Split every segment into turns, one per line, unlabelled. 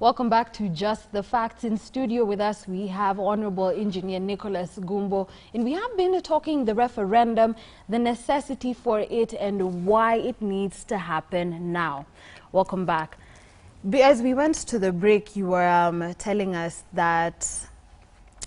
Welcome back to Just the Facts. In studio with us, we have Honourable Engineer Nicholas Gumbo, and we have been talking the referendum, the necessity for it, and why it needs to happen now. Welcome back. As we went to the break, you were telling us that,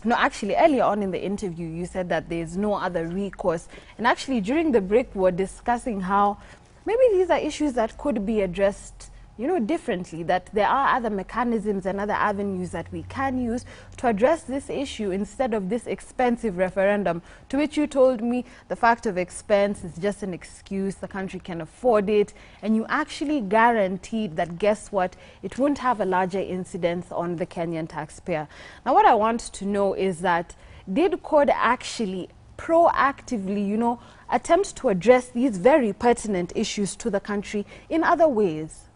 no, actually, earlier on in the interview, you said that there's no other recourse. And actually, during the break, we were discussing how maybe these are issues that could be addressed, you know, differently, that there are other mechanisms and other avenues that we can use to address this issue instead of this expensive referendum, to which you told me the fact of expense is just an excuse, the country can afford it, and you actually guaranteed that, guess what, it won't have a larger incidence on the Kenyan taxpayer. Now, what I want to know is that, did CORD actually proactively, you know, attempt to address these very pertinent issues to the country in other ways?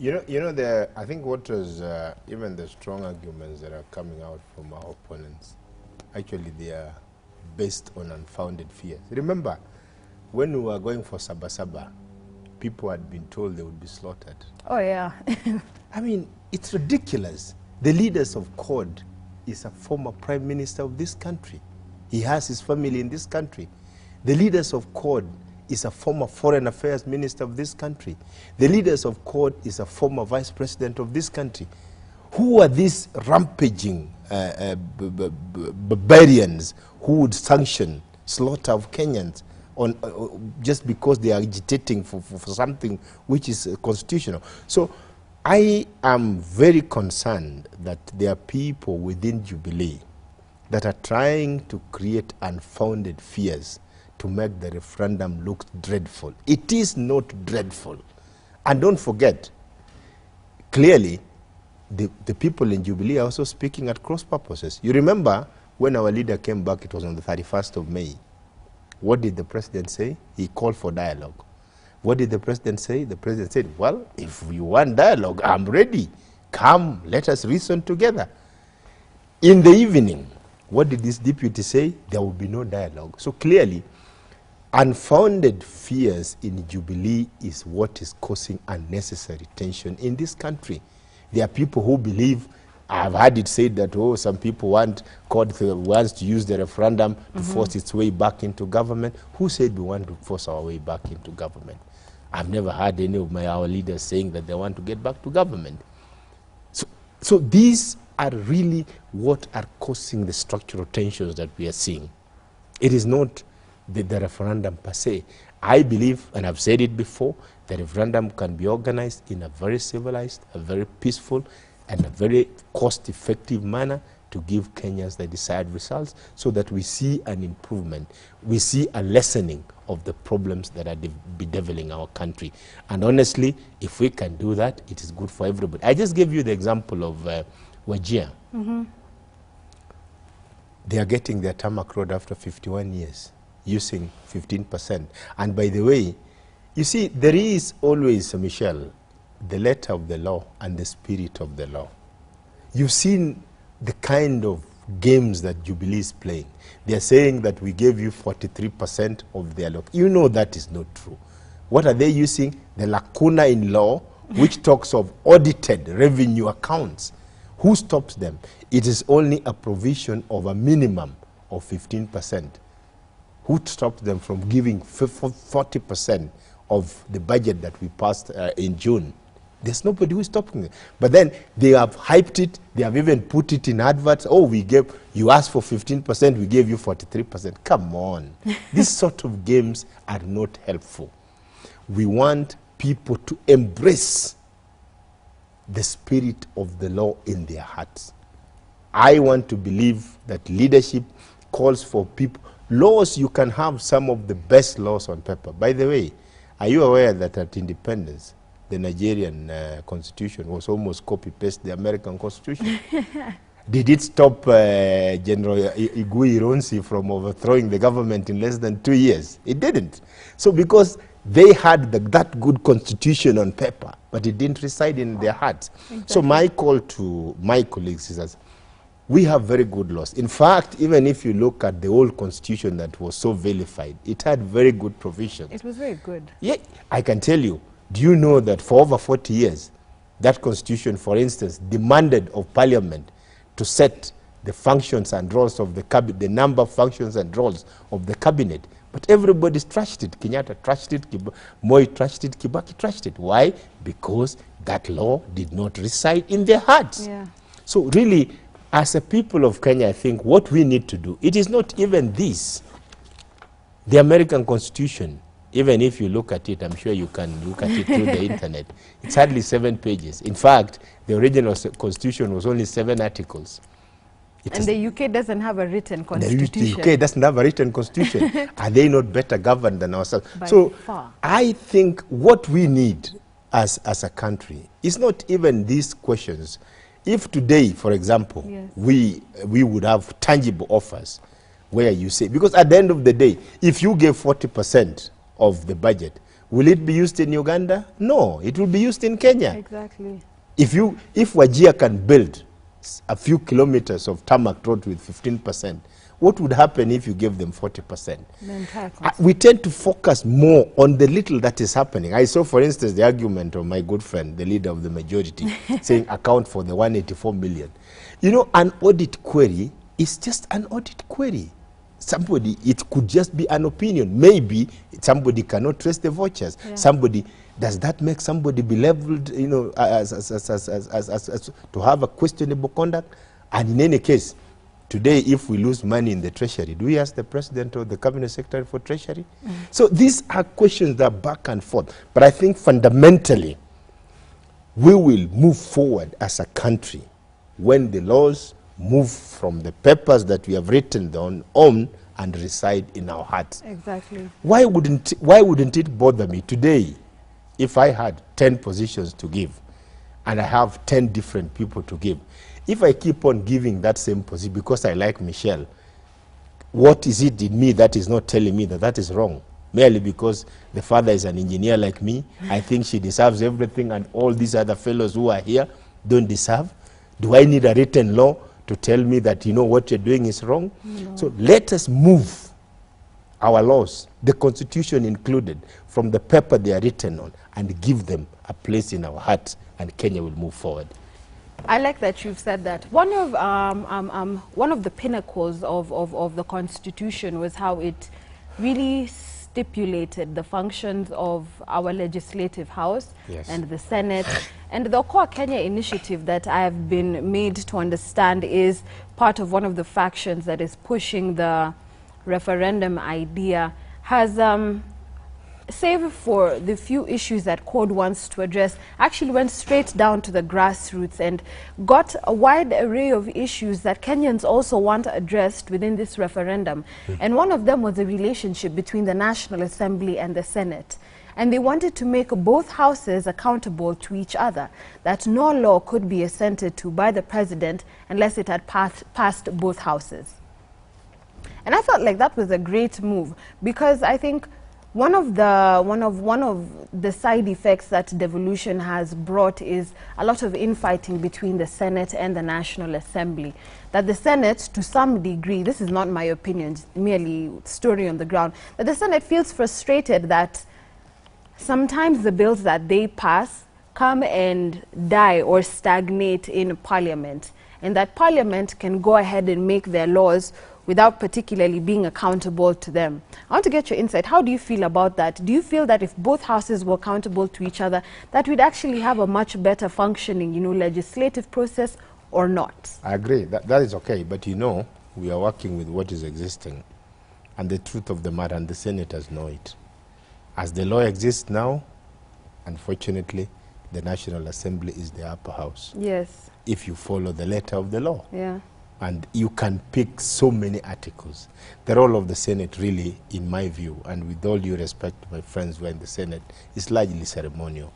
I think what was even the strong arguments that are coming out from our opponents, actually they are based on unfounded fears. Remember, when we were going for Sabasaba, people had been told they would be slaughtered.
Oh, yeah.
I mean, it's ridiculous. The leaders of CORD is a former prime minister of this country. He has his family in this country. The leaders of CORD is a former foreign affairs minister of this country. The leaders of CORD is a former vice president of this country. Who are these rampaging barbarians who would sanction slaughter of Kenyans on, just because they are agitating for something which is constitutional? So I am very concerned that there are people within Jubilee that are trying to create unfounded fears to make the referendum look dreadful. It is not dreadful. And don't forget, clearly, the people in Jubilee are also speaking at cross purposes. You remember when our leader came back, it was on the 31st of May. What did the president say? He called for dialogue. What did the president say? The president said, well, if you want dialogue, I'm ready. Come, let us reason together. In the evening, what did this deputy say? There will be no dialogue. So clearly, unfounded fears in Jubilee is what is causing unnecessary tension in this country. There are people who believe, I've heard it said that, oh, some people want CORD wants to use the referendum to force its way back into government. Who said we want to force our way back into government? I've never heard any of our leaders saying that they want to get back to government. So these are really what are causing the structural tensions that we are seeing. It is not the referendum per se. I believe, and I've said it before, the referendum can be organized in a very civilized, a very peaceful, and a very cost-effective manner to give Kenyans the desired results, so that we see an improvement. We see a lessening of the problems that are bedeviling our country. And honestly, if we can do that, it is good for everybody. I just gave you the example of Wajir. They are getting their tarmac road after 51 years. Using 15%. And by the way, you see, there is always, Michelle, the letter of the law and the spirit of the law. You've seen the kind of games that Jubilee is playing. They're saying that we gave you 43% of their law. You know that is not true. What are they using? The lacuna in law, which talks of audited revenue accounts. Who stops them? It is only a provision of a minimum of 15%. Who stopped them from giving 40% of the budget that we passed in June? There's nobody who's stopping them. But then they have hyped it. They have even put it in adverts. Oh, you asked for 15%, we gave you 43%. Come on. These sort of games are not helpful. We want people to embrace the spirit of the law in their hearts. I want to believe that leadership calls for people. Laws, you can have some of the best laws on paper. By the way, are you aware that at independence, the Nigerian constitution was almost copy-paste the American constitution? Did it stop General Igui Ironsi from overthrowing the government in less than 2 years? It didn't. So because they had that good constitution on paper, but it didn't reside in their hearts. Exactly. So my call to my colleagues is that we have very good laws. In fact, even if you look at the old constitution that was so vilified, it had very good provisions.
It was very good.
Yeah, I can tell you, do you know that for over 40 years, That constitution, for instance, demanded of Parliament to set the functions and roles of the cabinet, the number of functions and roles of the cabinet. But everybody's trashed it. Kenyatta trashed it, Moi trashed it, Kibaki trashed it. Why? Because that law did not reside in their hearts.
Yeah.
So really, as a people of Kenya, I think what we need to do, it is not even this. The American Constitution, even if you look at it, I'm sure you can look at it through the internet, it's hardly 7 pages. In fact, the original Constitution was only 7 articles.
And the UK doesn't have a written constitution.
The UK doesn't have a written constitution. Are they not better governed than ourselves?
By
so
far.
I think what we need as a country is not even these questions. If today, for example,
Yes.
we would have tangible offers where you say, because at the end of the day, if you gave 40% of the budget, will it be used in Uganda? No, it will be used in Kenya.
Exactly.
If Wajir can build a few kilometers of tarmac road with 15%, what would happen if you gave them 40%? We tend to focus more on the little that is happening. I saw, for instance, the argument of my good friend, the leader of the majority, saying account for the 184 million. You know, an audit query is just an audit query. Somebody, it could just be an opinion. Maybe somebody cannot trace the vouchers. Yeah. Somebody, does that make somebody be leveled, you know, to have a questionable conduct? And in any case, today, if we lose money in the treasury, do we ask the president or the cabinet secretary for treasury? So these are questions that are back and forth. But I think fundamentally, we will move forward as a country when the laws move from the papers that we have written on and reside in our hearts.
Exactly.
Why wouldn't it bother me today if I had 10 positions to give and I have 10 different people to give? If I keep on giving that same position because I like Michelle, what is it in me that is not telling me that that is wrong? Merely because the father is an engineer like me, I think she deserves everything and all these other fellows who are here don't deserve? Do I need a written law to tell me that, you know, what you're doing is wrong? No. So let us move our laws, the Constitution included, from the paper they are written on and give them a place in our hearts, and Kenya will move forward.
I like that you've said that. One of the pinnacles of the Constitution was how it really stipulated the functions of our legislative house. Yes. And the Senate. And the Core Kenya initiative that I have been made to understand is part of one of the factions that is pushing the referendum idea, has save for the few issues that CORE wants to address, actually went straight down to the grassroots and got a wide array of issues that Kenyans also want addressed within this referendum. And one of them was the relationship between the National Assembly and the Senate. And they wanted to make both houses accountable to each other, that no law could be assented to by the president unless it had passed both houses. And I felt like that was a great move, because I think one of the side effects that devolution has brought is a lot of infighting between the Senate and the National Assembly. That the Senate, to some degree, this is not my opinion, merely story on the ground, that the Senate feels frustrated that sometimes the bills that they pass come and die or stagnate in Parliament, and that Parliament can go ahead and make their laws without particularly being accountable to them. I want to get your insight. How do you feel about that? Do you feel that if both houses were accountable to each other, that we'd actually have a much better functioning, you know, legislative process, or not? I
agree. That is okay. But, you know, we are working with what is existing. And the truth of the matter, and the senators know it. As the law exists now, unfortunately, the National Assembly is the upper house.
Yes.
If you follow the letter of the law.
Yeah.
And you can pick so many articles. The role of the Senate really, in my view, and with all due respect to my friends who are in the Senate, is largely ceremonial.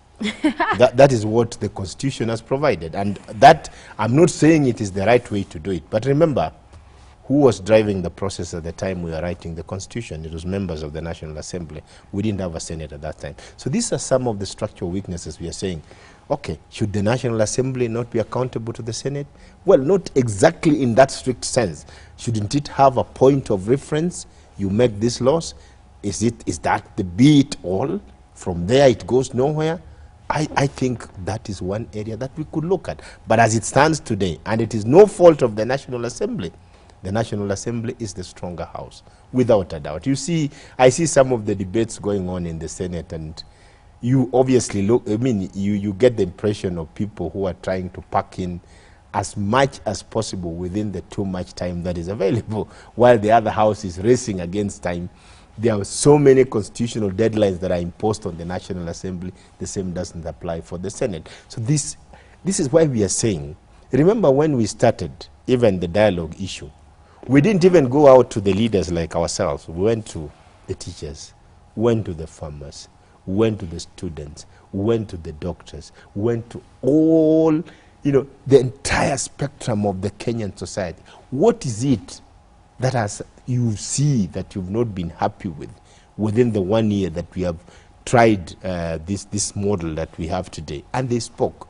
that is what the Constitution has provided. And that, I'm not saying it is the right way to do it. But remember, who was driving the process at the time we were writing the Constitution? It was members of the National Assembly. We didn't have a Senate at that time. So these are some of the structural weaknesses we are saying. Okay, should the National Assembly not be accountable to the Senate? Well, not exactly in that strict sense. Shouldn't it have a point of reference? You make these laws. Is that the be it all? From there it goes nowhere? I think that is one area that we could look at. But as it stands today, and it is no fault of the National Assembly, the National Assembly is the stronger house, without a doubt. You see, I see some of the debates going on in the Senate, and you obviously look, I mean, you get the impression of people who are trying to pack in as much as possible within the too much time that is available, while the other house is racing against time. There are so many constitutional deadlines that are imposed on the National Assembly. The same doesn't apply for the Senate. So this is why we are saying, remember when we started even the dialogue issue, we didn't even go out to the leaders like ourselves. We went to the teachers, went to the farmers, went to the students, went to the doctors, went to all, you know, the entire spectrum of the Kenyan society. What is it that you see that you've not been happy with within the 1 year that we have tried this model that we have today? And they spoke.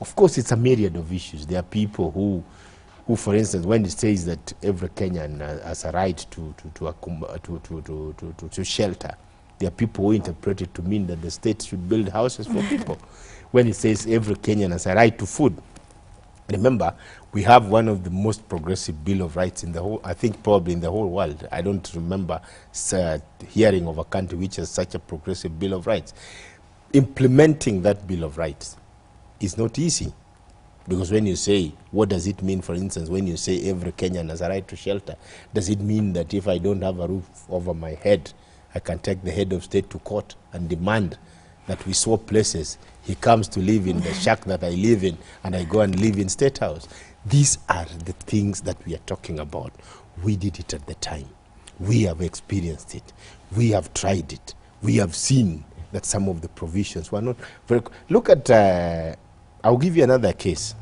Of course, it's a myriad of issues. There are people who for instance, when it says that every Kenyan has a right to shelter, there are people who interpret it to mean that the state should build houses for people. When it says every Kenyan has a right to food, remember, we have one of the most progressive Bill of Rights in the whole, I think probably in the whole world. I don't remember hearing of a country which has such a progressive Bill of Rights. Implementing that Bill of Rights is not easy. Because when you say, what does it mean, for instance, when you say every Kenyan has a right to shelter, does it mean that if I don't have a roof over my head, I can take the head of state to court and demand that we swap places? He comes to live in the shack that I live in, and I go and live in State House. These are the things that we are talking about. We did it at the time. We have experienced it. We have tried it. We have seen that some of the provisions were not very... Look at... I'll give you another case.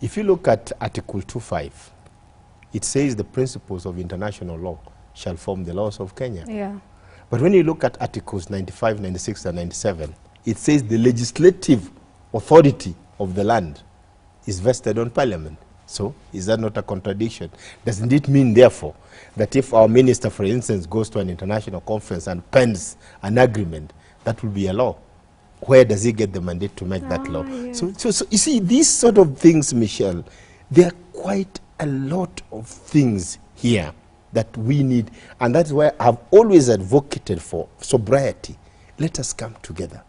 If you look at Article 2.5, it says the principles of international law shall form the laws of Kenya.
Yeah.
But when you look at Articles 95, 96, and 97, it says the legislative authority of the land is vested on Parliament. So, is that not a contradiction? Doesn't it mean, therefore, that if our minister, for instance, goes to an international conference and pens an agreement, that will be a law? Where does he get the mandate to make that law?
Yes.
So you see, these sort of things, Michelle, there are quite a lot of things here that we need, and that's why I've always advocated for sobriety. Let us come together.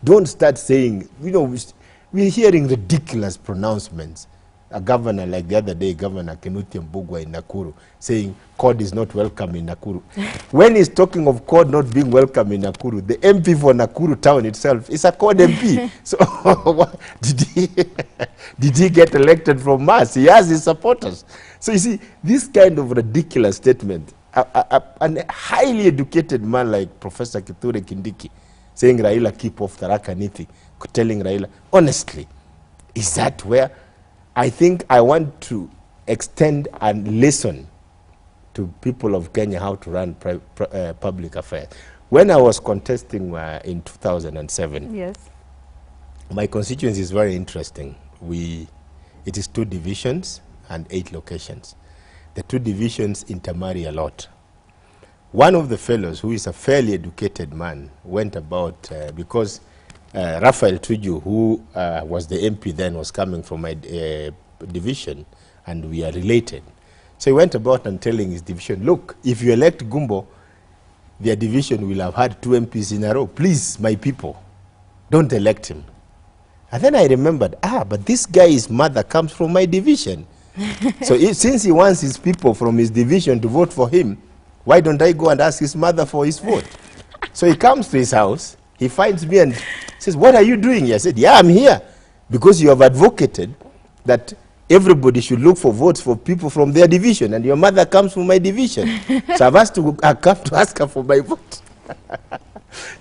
Don't start saying, you know, we're hearing ridiculous pronouncements. A governor, like the other day, Governor Kenuti Mbugwa in Nakuru, saying CORD is not welcome in Nakuru. When he's talking of CORD not being welcome in Nakuru, the MP for Nakuru town itself is a CORD MP. So did he get elected from us? He has his supporters. So you see, this kind of ridiculous statement, a highly educated man like Professor Kithure Kindiki, saying Raila keep off Tharaka Nithi, telling Raila, honestly, is that where... I think I want to extend and listen to people of Kenya how to run public affairs. When I was contesting in 2007,
yes,
my constituency is very interesting. It is 2 divisions and 8 locations. The 2 divisions intermarry a lot. One of the fellows, who is a fairly educated man, went about, because Raphael Tuju, who was the MP then, was coming from my division, and we are related. So he went about and telling his division, look, if you elect Gumbo, their division will have had 2 MPs in a row. Please, my people, don't elect him. And then I remembered, but this guy's mother comes from my division. So since he wants his people from his division to vote for him, why don't I go and ask his mother for his vote? So he comes to his house, he finds me and says, what are you doing here? I said, yeah, I'm here because you have advocated that everybody should look for votes for people from their division, and your mother comes from my division. So I've come to ask her for my vote.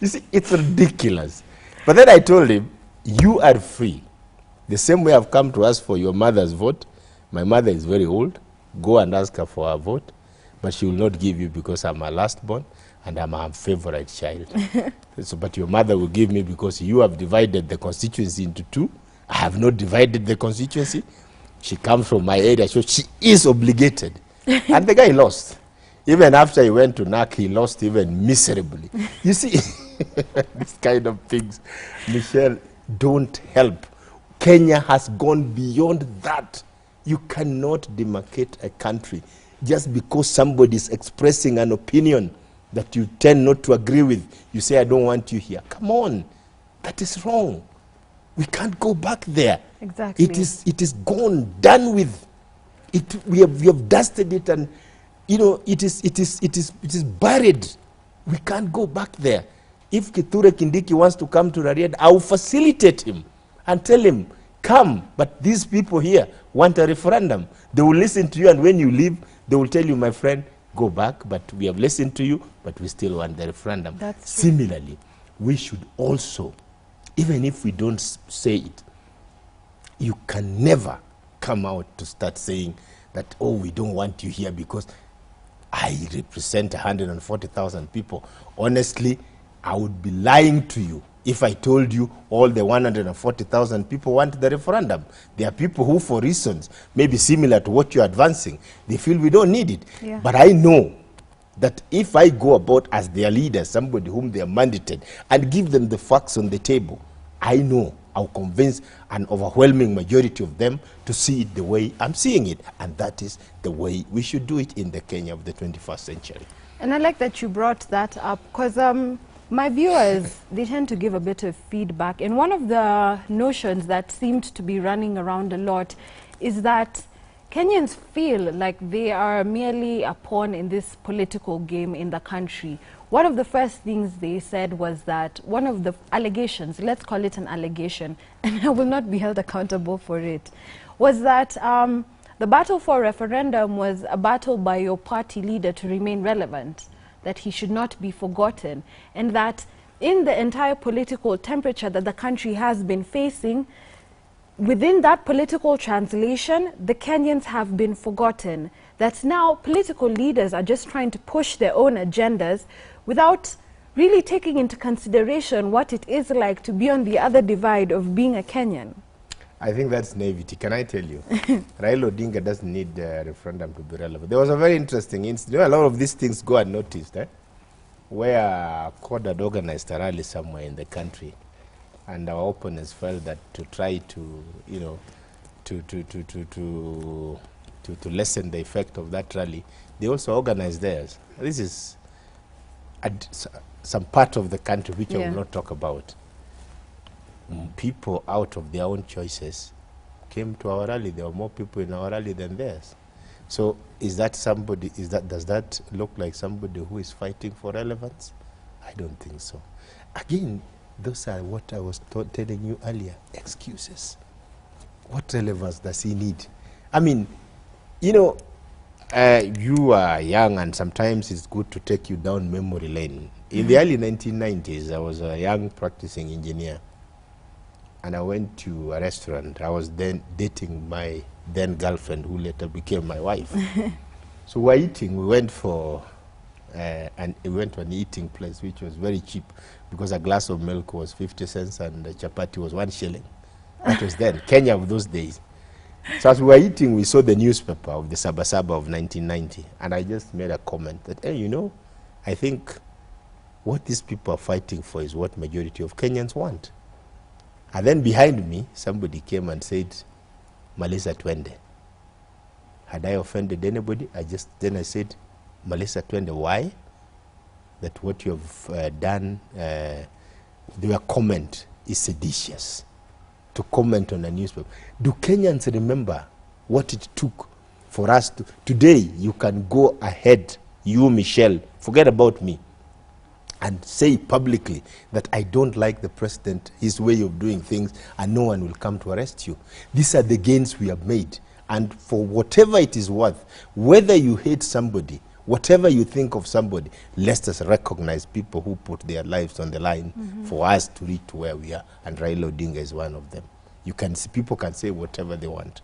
You see, it's ridiculous. But then I told him, you are free. The same way I've come to ask for your mother's vote. My mother is very old. Go and ask her for her vote. But she will not give you because I'm her last born and I'm her favorite child. So, but your mother will give me because you have divided the constituency into 2. I have not divided the constituency. She comes from my area, so she is obligated. And the guy lost. Even after he went to NAC, he lost even miserably. You see, This kind of things, Michelle, don't help. Kenya has gone beyond that. You cannot demarcate a country just because somebody is expressing an opinion that you tend not to agree with. You say, I don't want you here. Come on. That is wrong. We can't go back there.
Exactly.
It is gone, done with. We have dusted it, and you know it is buried. We can't go back there. If Kithure Kindiki wants to come to Rarieda, I will facilitate him and tell him, come, but these people here want a referendum. They will listen to you, and when you leave, they will tell you, my friend, go back, but we have listened to you, but we still want the referendum.
That's
Similarly, we should also, even if we don't say it, you can never come out to start saying that, oh, we don't want you here because I represent 140,000 people. Honestly, I would be lying to you if I told you all the 140,000 people want the referendum. There are people who, for reasons maybe similar to what you're advancing, they feel we don't need it.
Yeah.
But I know that if I go about as their leader, somebody whom they are mandated, and give them the facts on the table, I know I'll convince an overwhelming majority of them to see it the way I'm seeing it. And that is the way we should do it in the Kenya of the 21st century.
And I like that you brought that up, because my viewers, they tend to give a bit of feedback. And one of the notions that seemed to be running around a lot is that Kenyans feel like they are merely a pawn in this political game in the country. One of the first things they said was that one of the allegations, let's call it an allegation, and I will not be held accountable for it, was that the battle for referendum was a battle by your party leader to remain relevant, that he should not be forgotten, and that in the entire political temperature that the country has been facing, within that political translation, the Kenyans have been forgotten. That now political leaders are just trying to push their own agendas without really taking into consideration what it is like to be on the other divide of being a Kenyan.
I think that's naivety. Can I tell you? Raila Odinga doesn't need a referendum to be relevant. There was a very interesting incident. You know, a lot of these things go unnoticed, where CORD had organized a rally somewhere in the country, and our opponents felt that to try to, you know, to lessen the effect of that rally, they also organized theirs. This is some part of the country which I will not talk about. People out of their own choices came to our rally. There were more people in our rally than theirs. So is that somebody, does that look like somebody who is fighting for relevance? I don't think so. Again, those are what I was telling you earlier, excuses. What relevance does he need? I mean, you know, you are young, and sometimes it's good to take you down memory lane. In the early 1990s, I was a young practicing engineer, and I went to a restaurant. I was then dating my then girlfriend, who later became my wife. So we're eating. We went to an eating place which was very cheap, because a glass of milk was 50 cents and a chapati was 1 shilling. That was then, Kenya of those days. So as we were eating, we saw the newspaper of the Sabasaba of 1990, and I just made a comment that, hey, you know, I think what these people are fighting for is what majority of Kenyans want. And then behind me, somebody came and said, Malisa Twende. Had I offended anybody? Then I said, Malisa Twende, why? That what you have done, their comment is seditious. To comment on a newspaper. Do Kenyans remember what it took for us to... Today, you can go ahead, you, Michelle, forget about me, and say publicly that I don't like the president, his way of doing things, and no one will come to arrest you. These are the gains we have made. And for whatever it is worth, whether you hate somebody, whatever you think of somebody, let us recognize people who put their lives on the line for us to reach to where we are. And Raila Odinga is one of them. You can see, people can say whatever they want,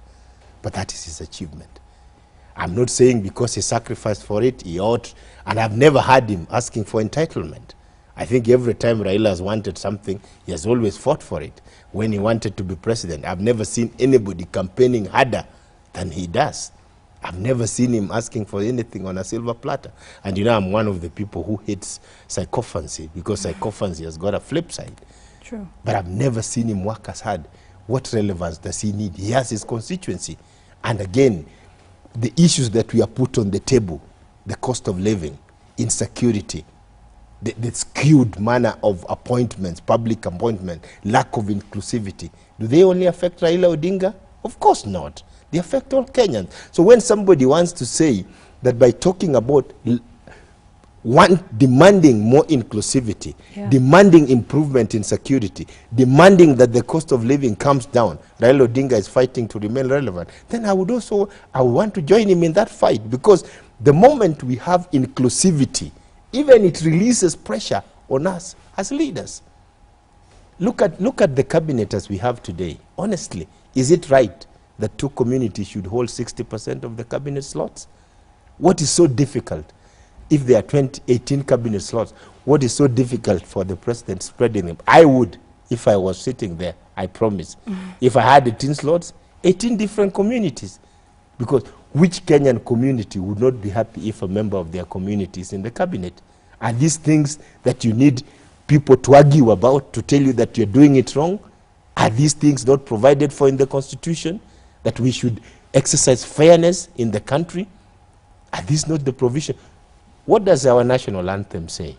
but that is his achievement. I'm not saying because he sacrificed for it, he ought, and I've never heard him asking for entitlement. I think every time Raila has wanted something, he has always fought for it. When he wanted to be president, I've never seen anybody campaigning harder than he does. I've never seen him asking for anything on a silver platter. And you know, I'm one of the people who hates sycophancy, because sycophancy has got a flip side.
True.
But I've never seen him work as hard. What relevance does he need? He has his constituency. And again, the issues that we are put on the table, the cost of living, insecurity, the skewed manner of appointments, public appointment, lack of inclusivity, do they only affect Raila Odinga? Of course not. They affect all Kenyans. So when somebody wants to say that by talking about demanding more inclusivity, demanding improvement in security, demanding that the cost of living comes down, Raila Odinga is fighting to remain relevant, then I would want to join him in that fight, because the moment we have inclusivity, even it releases pressure on us as leaders. Look at the cabinet as we have today. Honestly, is it right that two communities should hold 60% of the cabinet slots? What is so difficult? If there are 18 cabinet slots, what is so difficult for the president spreading them? I would, if I was sitting there, I promise. If I had 18 slots, 18 different communities. Because which Kenyan community would not be happy if a member of their community is in the cabinet? Are these things that you need people to argue about, to tell you that you're doing it wrong? Are these things not provided for in the Constitution? That we should exercise fairness in the country? Are these not the provision? What does our national anthem say?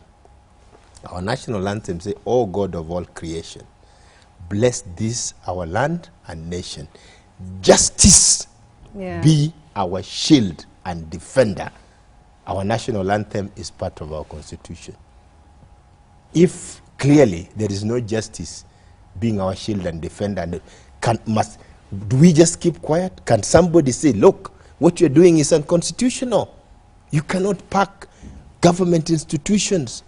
Our national anthem says, "O God of all creation, bless this our land and nation. Justice be our shield and defender." Our national anthem is part of our Constitution. If clearly there is no justice being our shield and defender, do we just keep quiet? Can somebody say, look, what you're doing is unconstitutional? You cannot pack government institutions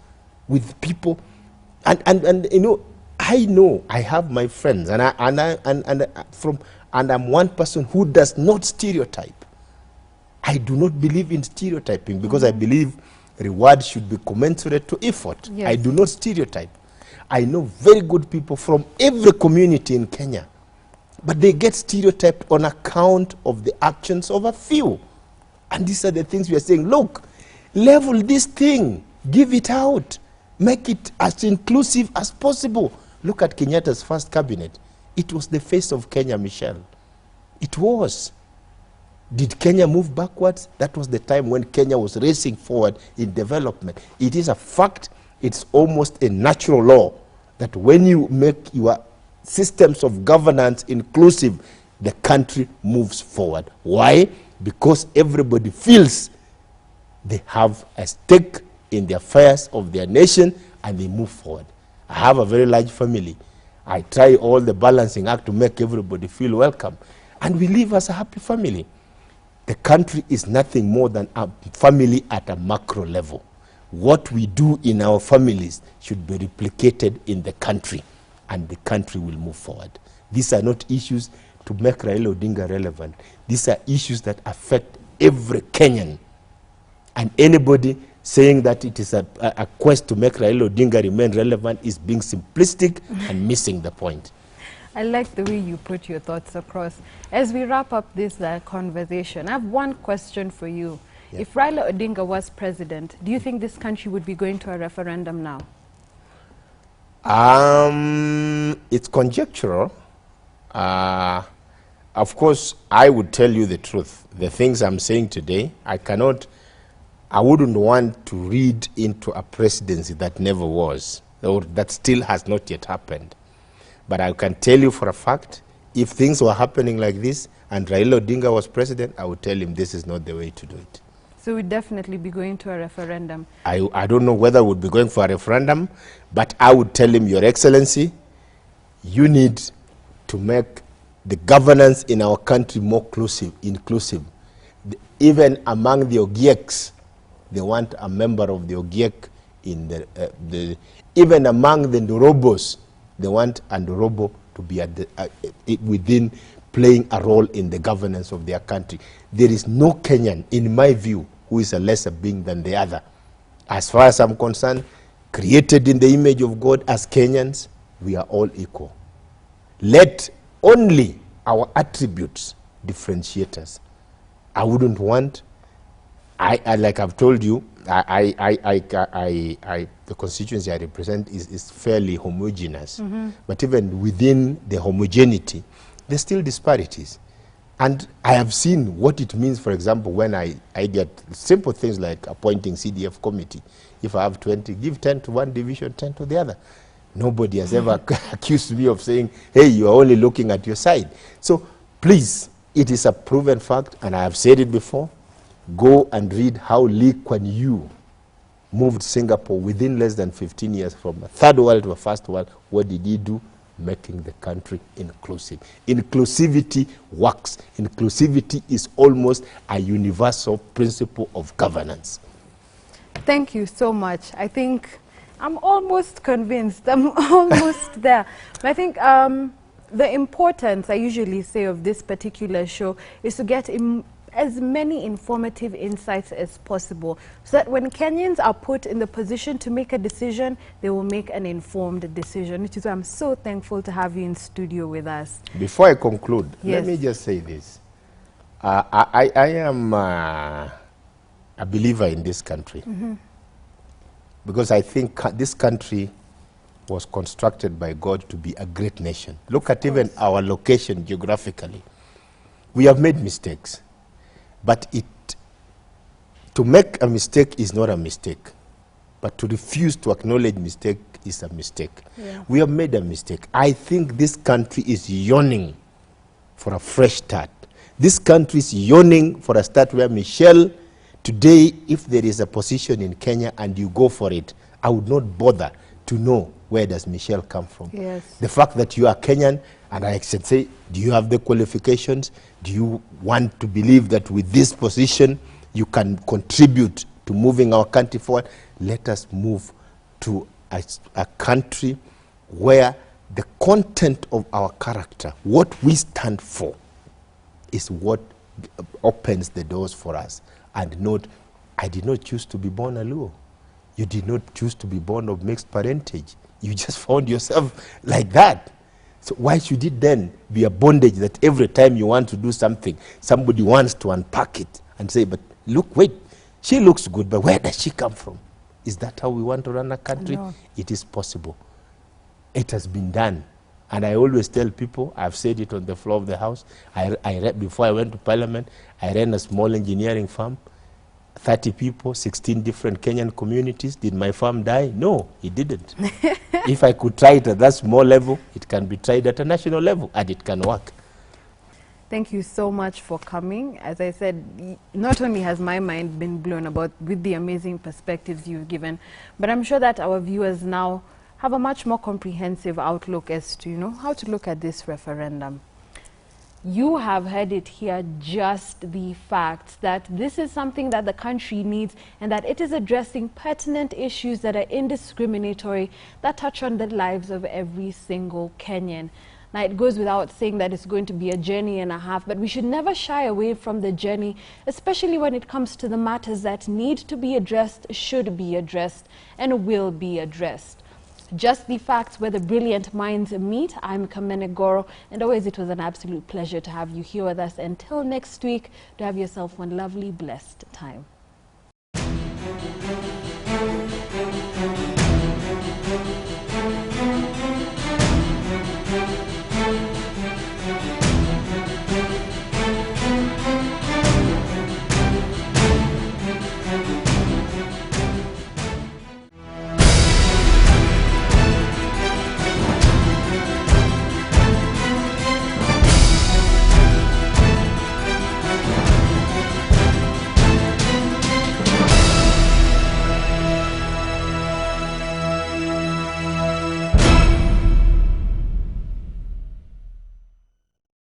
with people. And you know I have my friends, and I'm one person who does not stereotype. I do not believe in stereotyping, because I believe reward should be commensurate to effort. Yes. I do not stereotype. I know very good people from every community in Kenya, but they get stereotyped on account of the actions of a few. And these are the things we are saying. Look, level this thing, give it out, make it as inclusive as possible. Look at Kenyatta's first cabinet. It was the face of Kenya, Michelle. It was. Did Kenya move backwards? That was the time when Kenya was racing forward in development. It is a fact, it's almost a natural law, that when you make your systems of governance inclusive, the country moves forward. Why? Because everybody feels they have a stake in the affairs of their nation and they move forward. I have a very large family. I try all the balancing act to make everybody feel welcome. And we live as a happy family. The country is nothing more than a family at a macro level. What we do in our families should be replicated in the country, and the country will move forward. These are not issues to make Raila Odinga relevant. These are issues that affect every Kenyan. And anybody saying that it is a quest to make Raila Odinga remain relevant is being simplistic and missing the point.
I like the way you put your thoughts across. As we wrap up this conversation, I have one question for you. Yeah. If Raila Odinga was president, do you think this country would be going to a referendum now?
It's conjectural. Of course, I would tell you the truth. The things I'm saying today, I wouldn't want to read into a presidency that never was, or that still has not yet happened. But I can tell you for a fact, if things were happening like this and Raila Odinga was president, I would tell him this is not the way to do it.
So we'd definitely be going to a referendum.
I don't know whether we'd be going for a referendum, but I would tell him, Your Excellency, you need to make the governance in our country more inclusive. Even among the Ogieks, they want a member of the Ogiek in even among the Ndorobos, they want a Ndorobo to be within playing a role in the governance of their country. There is no Kenyan, in my view, who is a lesser being than the other. As far as I'm concerned, created in the image of God as Kenyans, we are all equal. Let only our attributes differentiate us. I wouldn't want, like I've told you, the constituency I represent is fairly homogeneous. But even within the homogeneity, there's still disparities. And I have seen what it means, for example, when I get simple things like appointing CDF committee. If I have 20, give 10 to one division, 10 to the other. Nobody has ever accused me of saying, hey, you are only looking at your side. So please, it is a proven fact, and I have said it before, go and read how Lee Kuan Yew moved Singapore within less than 15 years from a third world to a first world. What did he do? Making the country inclusive. Inclusivity works. Inclusivity is almost a universal principle of governance.
Thank you so much. I think I'm almost convinced. I'm almost there. But I think the importance, I usually say, of this particular show is to get as many informative insights as possible, so that when Kenyans are put in the position to make a decision, they will make an informed decision, which is why I'm so thankful to have you in studio with us.
Before I conclude,
yes,
let me just say this. I am a believer in this country, because I think this country was constructed by God to be a great nation. Look at even our location geographically. We have made mistakes. But to make a mistake is not a mistake. But to refuse to acknowledge mistake is a mistake. Yeah. We have made a mistake. I think this country is yearning for a fresh start. This country is yearning for a start where Michelle, today, if there is a position in Kenya and you go for it, I would not bother to know where does Michelle come from.
Yes.
The fact that you are Kenyan, and I should say, do you have the qualifications? Do you want to believe that with this position you can contribute to moving our country forward? Let us move to a country where the content of our character, what we stand for, is what opens the doors for us. And not, I did not choose to be born a Luo. You did not choose to be born of mixed parentage. You just found yourself like that. So why should it then be a bondage that every time you want to do something, somebody wants to unpack it and say, but look, wait, she looks good, but where does she come from? Is that how we want to run a country?
No.
It is possible. It has been done. And I always tell people, I've said it on the floor of the House, before I went to Parliament, I ran a small engineering firm, 30 people, 16 different Kenyan communities. Did my farm die? No, it didn't. If I could try it at that small level, it can be tried at a national level, and it can work.
Thank you so much for coming. As I said, not only has my mind been blown about with the amazing perspectives you've given, but I'm sure that our viewers now have a much more comprehensive outlook as to, how to look at this referendum. You have heard it here, just the fact that this is something that the country needs, and that it is addressing pertinent issues that are indiscriminatory, that touch on the lives of every single Kenyan. Now, it goes without saying that it's going to be a journey and a half, but we should never shy away from the journey, especially when it comes to the matters that need to be addressed, should be addressed, and will be addressed. Just the facts where the brilliant minds meet. I'm Kamene Goro, and always it was an absolute pleasure to have you here with us. Until next week, do have yourself one lovely, blessed time.